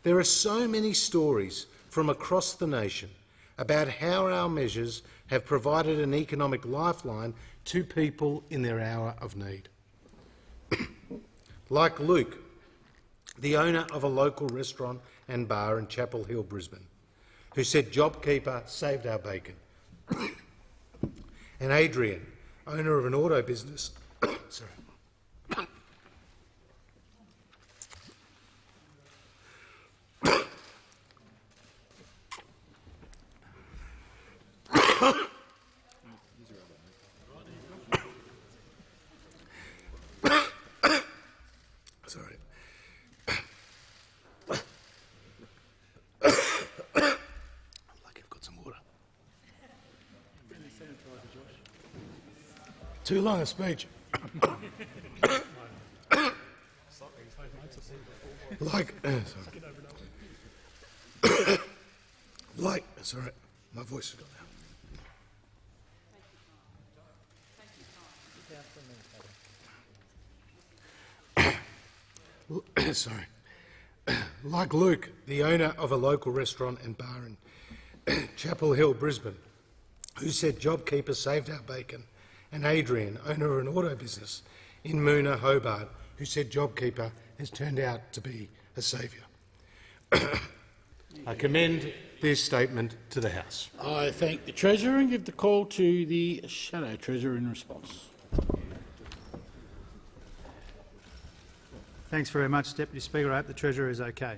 There are so many stories from across the nation about how our measures have provided an economic lifeline to people in their hour of need. Like Luke, the owner of a local restaurant and bar in Chapel Hill, Brisbane, who said JobKeeper saved our bacon. And Adrian, owner of an auto business, sorry. Sorry. Lucky I've got some water. Too long a speech. Sorry, my voice has gone now. Sorry. Like Luke, the owner of a local restaurant and bar in Chapel Hill, Brisbane, who said JobKeeper saved our bacon, and Adrian, owner of an auto business in Moona, Hobart, who said JobKeeper has turned out to be a saviour. I commend this statement to the House. I thank the Treasurer and give the call to the Shadow Treasurer in response. Thanks very much, Deputy Speaker. I hope the Treasurer is okay.